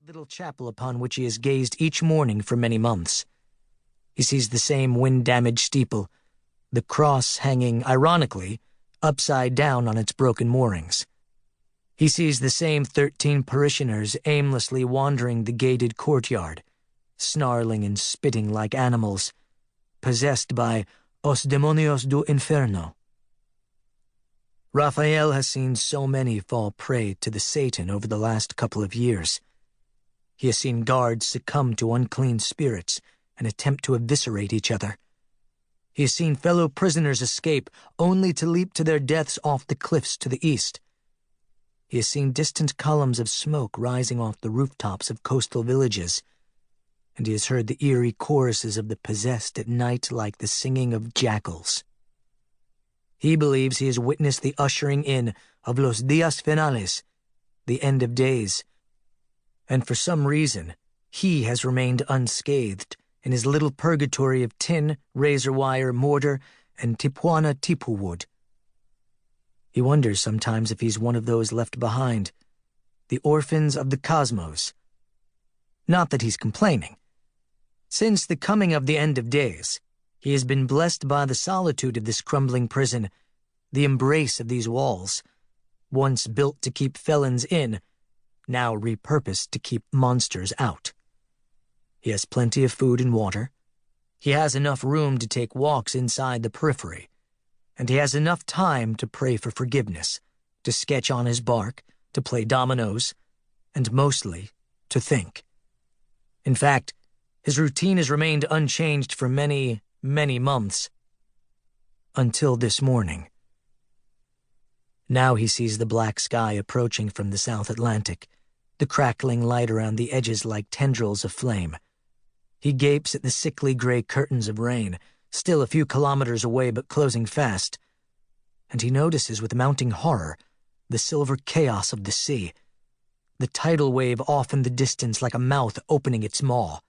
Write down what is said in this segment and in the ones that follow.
little chapel upon which he has gazed each morning for many months. He sees the same wind-damaged steeple, the cross hanging, ironically, upside down on its broken moorings. He sees the same 13 parishioners aimlessly wandering the gated courtyard, snarling and spitting like animals, possessed by os demonios do inferno. Raphael has seen so many fall prey to the Satan over the last couple of years. He has seen guards succumb to unclean spirits and attempt to eviscerate each other. He has seen fellow prisoners escape only to leap to their deaths off the cliffs to the east. He has seen distant columns of smoke rising off the rooftops of coastal villages, and he has heard the eerie choruses of the possessed at night like the singing of jackals. He believes he has witnessed the ushering in of los días finales, the end of days, and for some reason, he has remained unscathed in his little purgatory of tin, razor wire, mortar, and tipuana tipu wood. He wonders sometimes if he's one of those left behind, the orphans of the cosmos. Not that he's complaining. Since the coming of the end of days, he has been blessed by the solitude of this crumbling prison, the embrace of these walls, once built to keep felons in, now repurposed to keep monsters out. He has plenty of food and water. He has enough room to take walks inside the periphery, and he has enough time to pray for forgiveness, to sketch on his bark, to play dominoes, and mostly to think. In fact, his routine has remained unchanged for many, many months, until this morning. Now he sees the black sky approaching from the South Atlantic, the crackling light around the edges like tendrils of flame. He gapes at the sickly gray curtains of rain, still a few kilometers away but closing fast, and he notices with mounting horror the silver chaos of the sea, the tidal wave off in the distance like a mouth opening its maw.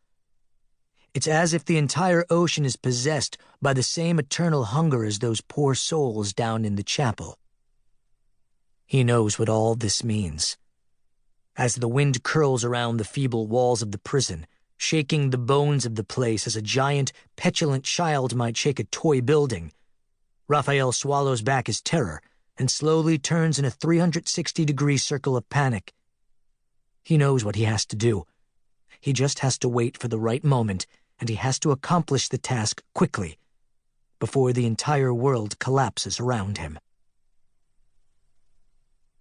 It's as if the entire ocean is possessed by the same eternal hunger as those poor souls down in the chapel. He knows what all this means. As the wind curls around the feeble walls of the prison, shaking the bones of the place as a giant, petulant child might shake a toy building, Raphael swallows back his terror and slowly turns in a 360-degree circle of panic. He knows what he has to do. He just has to wait for the right moment, and he has to accomplish the task quickly, before the entire world collapses around him.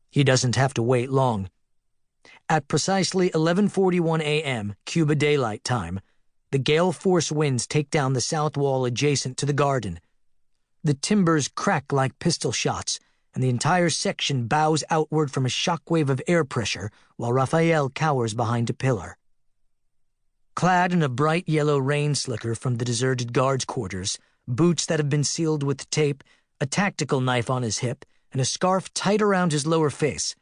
He doesn't have to wait long. At precisely 11:41 a.m. Cuba Daylight Time, the gale-force winds take down the south wall adjacent to the garden. The timbers crack like pistol shots, and the entire section bows outward from a shockwave of air pressure while Raphael cowers behind a pillar. Clad in a bright yellow rain slicker from the deserted guards' quarters, boots that have been sealed with tape, a tactical knife on his hip, and a scarf tight around his lower face,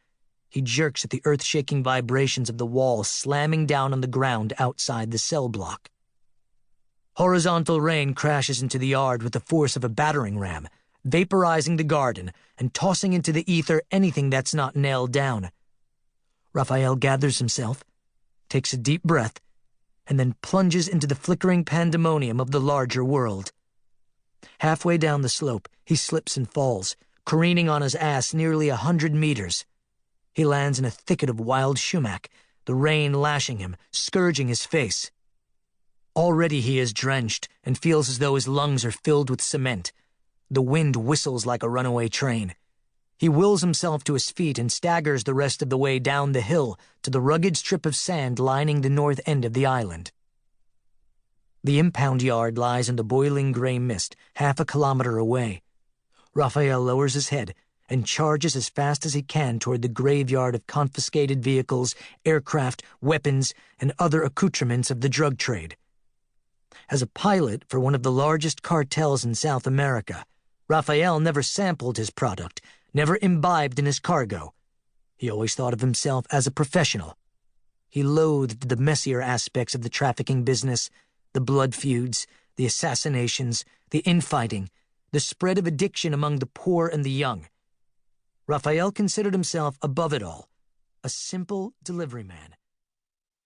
he jerks at the earth-shaking vibrations of the wall slamming down on the ground outside the cell block. Horizontal rain crashes into the yard with the force of a battering ram, vaporizing the garden and tossing into the ether anything that's not nailed down. Raphael gathers himself, takes a deep breath, and then plunges into the flickering pandemonium of the larger world. Halfway down the slope, he slips and falls, careening on his ass nearly 100 meters. He lands in a thicket of wild sumac, the rain lashing him, scourging his face. Already he is drenched and feels as though his lungs are filled with cement. The wind whistles like a runaway train. He wills himself to his feet and staggers the rest of the way down the hill to the rugged strip of sand lining the north end of the island. The impound yard lies in the boiling gray mist, half a kilometer away. Raphael lowers his head and charges as fast as he can toward the graveyard of confiscated vehicles, aircraft, weapons, and other accoutrements of the drug trade. As a pilot for one of the largest cartels in South America, Raphael never sampled his product, never imbibed in his cargo. He always thought of himself as a professional. He loathed the messier aspects of the trafficking business, the blood feuds, the assassinations, the infighting, the spread of addiction among the poor and the young. Raphael considered himself above it all, a simple delivery man.